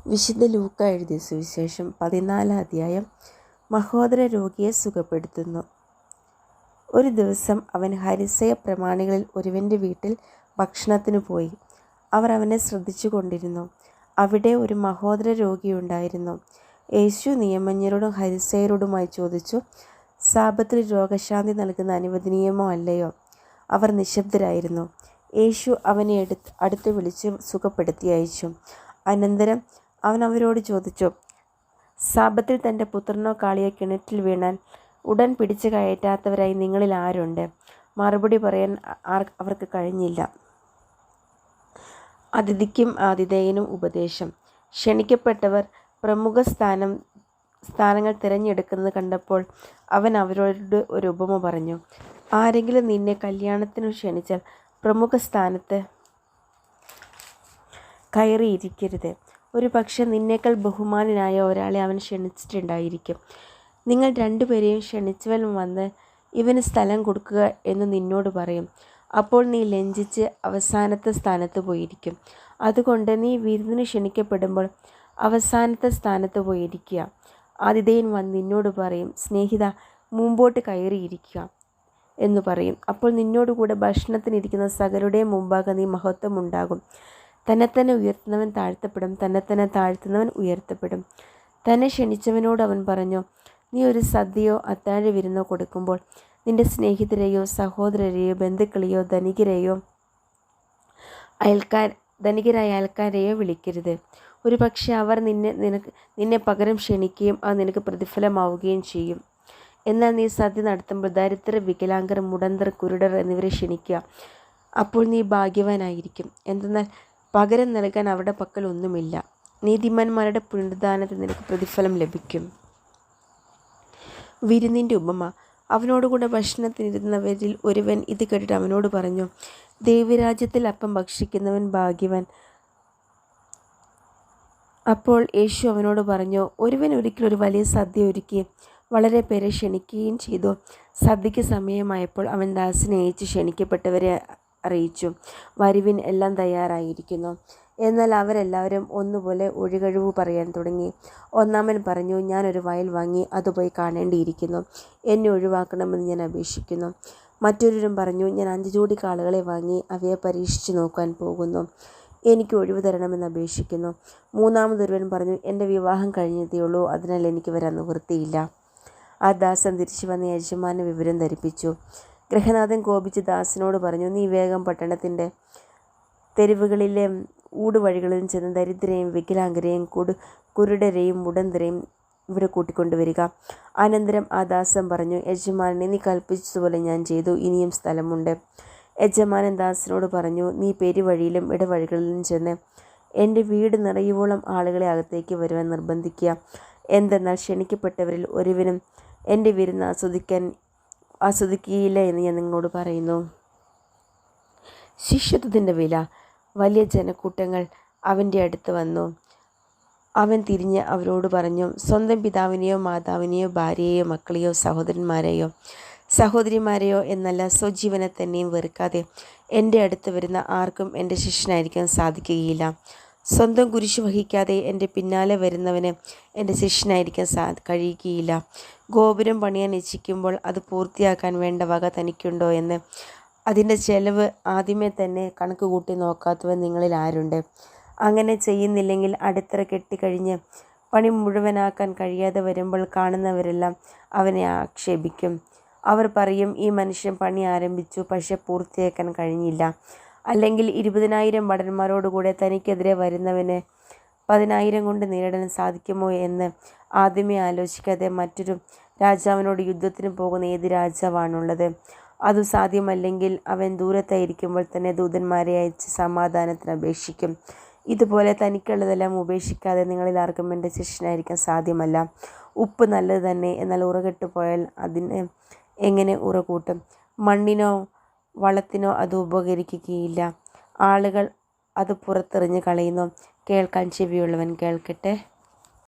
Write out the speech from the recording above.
വിശുദ്ധ ലൂക്ക എഴുതിയ സുവിശേഷം 14 അധ്യായം. മഹോദര രോഗിയെ സുഖപ്പെടുത്തുന്നു. ഒരു ദിവസം അവൻ ഫരിസേയ പ്രമാണികളിൽ ഒരുവൻ്റെ വീട്ടിൽ ഭക്ഷണത്തിനു പോയി. അവർ അവനെ ശ്രദ്ധിച്ചു കൊണ്ടിരുന്നു. അവിടെ ഒരു മഹോദര രോഗിയുണ്ടായിരുന്നു. യേശു നിയമജ്ഞരോടും ഫരിസേയരോടുമായി ചോദിച്ചു, സാബത്തിൽ രോഗശാന്തി നൽകുന്ന അനുവദനീയമോ അല്ലയോ? അവർ നിശബ്ദരായിരുന്നു. യേശു അവനെ അടുത്ത് വിളിച്ച് സുഖപ്പെടുത്തി അയച്ചു. അനന്തരം അവൻ അവരോട് ചോദിച്ചു, സാബത്തിൽ തൻ്റെ പുത്രനോ കാളിയോ കിണറ്റിൽ വീണാൽ ഉടൻ പിടിച്ചു കയറ്റാത്തവരായി നിങ്ങളിൽ ആരുണ്ട്? മറുപടി പറയാൻ അവർക്ക് കഴിഞ്ഞില്ല. അതിഥിക്കും ആതിഥേയനും ഉപദേശം. ക്ഷണിക്കപ്പെട്ടവർ പ്രമുഖ സ്ഥാനങ്ങൾ തിരഞ്ഞെടുക്കുന്നത് കണ്ടപ്പോൾ അവൻ അവരോട് ഒരു ഉപമ പറഞ്ഞു. ആരെങ്കിലും നിന്നെ കല്യാണത്തിന് ക്ഷണിച്ചാൽ പ്രമുഖ സ്ഥാനത്ത് കയറിയിരിക്കരുത്. ഒരു പക്ഷെ നിന്നേക്കാൾ ബഹുമാനനായ ഒരാളെ അവൻ ക്ഷണിച്ചിട്ടുണ്ടായിരിക്കും. നിങ്ങൾ രണ്ടുപേരെയും ക്ഷണിച്ചവൻ വന്ന് ഇവന് സ്ഥലം കൊടുക്കുക എന്ന് നിന്നോട് പറയും. അപ്പോൾ നീ ലജ്ജിച്ച് അവസാനത്തെ സ്ഥാനത്ത് പോയിരിക്കും. അതുകൊണ്ട് നീ വിരുന്നിന് ക്ഷണിക്കപ്പെടുമ്പോൾ അവസാനത്തെ സ്ഥാനത്ത് പോയിരിക്കുക. ആതിഥേയൻ വന്ന് നിന്നോട് പറയും, സ്നേഹിത, മുമ്പോട്ട് കയറിയിരിക്കുക എന്ന് പറയും. അപ്പോൾ നിന്നോടുകൂടെ ഭക്ഷണത്തിനിരിക്കുന്ന സകലരുടെയും മുമ്പാകെ നീ മഹത്വമുണ്ടാകും. തന്നെത്തന്നെ ഉയർത്തുന്നവൻ താഴ്ത്തപ്പെടും, തന്നെത്തന്നെ താഴ്ത്തുന്നവൻ ഉയർത്തപ്പെടും. തന്നെ ക്ഷണിച്ചവനോട് അവൻ പറഞ്ഞു, നീ ഒരു സദ്യയോ അത്താഴ വിരുന്നോ കൊടുക്കുമ്പോൾ നിന്റെ സ്നേഹിതരെയോ സഹോദരരെയോ ബന്ധുക്കളെയോ ധനികരായ അയൽക്കാരെയോ വിളിക്കരുത്. ഒരു പക്ഷെ അവർ നിന്നെ പകരം ക്ഷണിക്കുകയും അത് നിനക്ക് പ്രതിഫലമാവുകയും ചെയ്യും. എന്നാൽ നീ സദ്യ നടത്തുമ്പോൾ ദരിദ്രർ, വികലാംഗർ, മുടന്തർ, കുരുടർ എന്നിവരെ ക്ഷണിക്കുക. അപ്പോൾ നീ ഭാഗ്യവാനായിരിക്കും. എന്തെന്നാൽ പകരം നൽകാൻ അവരുടെ പക്കൽ ഒന്നുമില്ല. നീതിമാന്മാരുടെ പുനരുദ്ധാനത്തിൽ നിനക്ക് പ്രതിഫലം ലഭിക്കും. വിരുന്നിൻ്റെ ഉപമ. അവനോടുകൂടെ ഭക്ഷണത്തിനിരുന്നവരിൽ ഒരുവൻ ഇത് കേട്ടിട്ട് അവനോട് പറഞ്ഞു, ദൈവരാജ്യത്തിൽ അപ്പം ഭക്ഷിക്കുന്നവൻ ഭാഗ്യവാൻ. അപ്പോൾ യേശു അവനോട് പറഞ്ഞു, ഒരുവൻ ഒരിക്കൽ ഒരു വലിയ സദ്യ ഒരുക്കി വളരെ പേരെ ക്ഷണിക്കുകയും ചെയ്തു. സദ്യയ്ക്ക് സമയമായപ്പോൾ അവൻ ദാസനെ അയച്ച് ക്ഷണിക്കപ്പെട്ടവരെ അറിയിച്ചു, വരുവിൻ, എല്ലാം തയ്യാറായിരിക്കുന്നു. എന്നാൽ അവരെല്ലാവരും ഒന്നുപോലെ ഒഴികഴിവ് പറയാൻ തുടങ്ങി. ഒന്നാമൻ പറഞ്ഞു, ഞാനൊരു വയൽ വാങ്ങി അത് പോയി കാണേണ്ടിയിരിക്കുന്നു, എന്നെ ഒഴിവാക്കണമെന്ന് ഞാൻ അപേക്ഷിക്കുന്നു. മറ്റൊരുവരും പറഞ്ഞു, ഞാൻ 5 ജോഡി കാളകളെ വാങ്ങി അവയെ പരീക്ഷിച്ചു നോക്കാൻ പോകുന്നു, എനിക്ക് ഒഴിവ് തരണമെന്ന് അപേക്ഷിക്കുന്നു. മൂന്നാമതൊരുവൻ പറഞ്ഞു, എൻ്റെ വിവാഹം കഴിഞ്ഞതേയുള്ളൂ, അതിനാൽ എനിക്ക് വരാൻ നിവൃത്തിയില്ല. ആ ദാസൻ തിരിച്ചു വന്ന യജമാനെ വിവരം ധരിപ്പിച്ചു. ഗൃഹനാഥൻ കോപിച്ച് ദാസനോട് പറഞ്ഞു, നീ വേഗം പട്ടണത്തിൻ്റെ തെരുവുകളിലെ ഊടുവഴികളിലും ചെന്ന് ദരിദ്രരെയും വികലാംഗരെയും കുരുടരെയും മുടന്തരെയും ഇവിടെ കൂട്ടിക്കൊണ്ടുവരിക. അനന്തരം ആ ദാസൻ പറഞ്ഞു, യജമാനനെ, നീ കൽപ്പിച്ചതുപോലെ ഞാൻ ചെയ്തു, ഇനിയും സ്ഥലമുണ്ട്. യജമാനൻ ദാസനോട് പറഞ്ഞു, നീ പെരുവഴിയിലും ഇടവഴികളിലും ചെന്ന് എൻ്റെ വീട് നിറയുവോളം ആളുകളെ അകത്തേക്ക് വരുവാൻ നിർബന്ധിക്കുക. എന്തെന്നാൽ ക്ഷണിക്കപ്പെട്ടവരിൽ ഒരുവനും എൻ്റെ വിരുന്ന് ആസ്വദിക്കുകയില്ല എന്ന് ഞാൻ നിങ്ങളോട് പറയുന്നു. ശിഷ്യത്വത്തിൻ്റെ വില. വലിയ ജനക്കൂട്ടങ്ങൾ അവൻ്റെ അടുത്ത് വന്നു. അവൻ തിരിഞ്ഞ് അവരോട് പറഞ്ഞു, സ്വന്തം പിതാവിനെയോ മാതാവിനെയോ ഭാര്യയെയോ മക്കളെയോ സഹോദരന്മാരെയോ സഹോദരിമാരെയോ എന്നല്ല, സ്വജീവനെ തന്നെയും വെറുക്കാതെ എൻ്റെ അടുത്ത് വരുന്ന ആർക്കും എൻ്റെ ശിഷ്യനായിരിക്കാൻ സാധിക്കുകയില്ല. സ്വന്തം കുരിശ് വഹിക്കാതെ എൻ്റെ പിന്നാലെ വരുന്നവന് എൻ്റെ ശിഷ്യനായിരിക്കാൻ കഴിയുകയില്ല. ഗോപുരം പണിയാൻ ഇച്ഛിക്കുമ്പോൾ അത് പൂർത്തിയാക്കാൻ വേണ്ട വക തനിക്കുണ്ടോ എന്ന് അതിൻ്റെ ചെലവ് ആദ്യമേ തന്നെ കണക്ക് കൂട്ടി നോക്കാത്തവൻ നിങ്ങളിൽ ആരുണ്ട്? അങ്ങനെ ചെയ്യുന്നില്ലെങ്കിൽ അടിത്തറ കെട്ടിക്കഴിഞ്ഞ് പണി മുഴുവനാക്കാൻ കഴിയാതെ വരുമ്പോൾ കാണുന്നവരെല്ലാം അവനെ ആക്ഷേപിക്കും. അവർ പറയും, ഈ മനുഷ്യൻ പണി ആരംഭിച്ചു, പക്ഷെ പൂർത്തിയാക്കാൻ കഴിഞ്ഞില്ല. അല്ലെങ്കിൽ 20,000 ഭടന്മാരോടുകൂടെ തനിക്കെതിരെ വരുന്നവന് 10,000 കൊണ്ട് നേരിടാൻ സാധിക്കുമോ എന്ന് ആദ്യമേ ആലോചിക്കാതെ മറ്റൊരു രാജാവിനോട് യുദ്ധത്തിന് പോകുന്ന ഏത് രാജാവാണുള്ളത്? അതു സാധ്യമല്ലെങ്കിൽ അവൻ ദൂരത്തായിരിക്കുമ്പോൾ തന്നെ ദൂതന്മാരെ അയച്ച് സമാധാനത്തിന് അപേക്ഷിക്കും. ഇതുപോലെ തനിക്കുള്ളതെല്ലാം ഉപേക്ഷിക്കാതെ നിങ്ങളിൽ ആർക്കും എൻ്റെ ശിഷ്യനായിരിക്കാൻ സാധ്യമല്ല. ഉപ്പ് നല്ലത് തന്നെ, എന്നാൽ ഉറകെട്ടു പോയാൽ അതിന് എങ്ങനെ ഉറകൂട്ടും? മണ്ണിനോ വളത്തിനോ അത് ഉപകരിക്കുകയില്ല. ആളുകൾ അത് പുറത്തെറിഞ്ഞ് കളയുന്നു. കേൾക്കാൻ ചെവിയുള്ളവൻ കേൾക്കട്ടെ.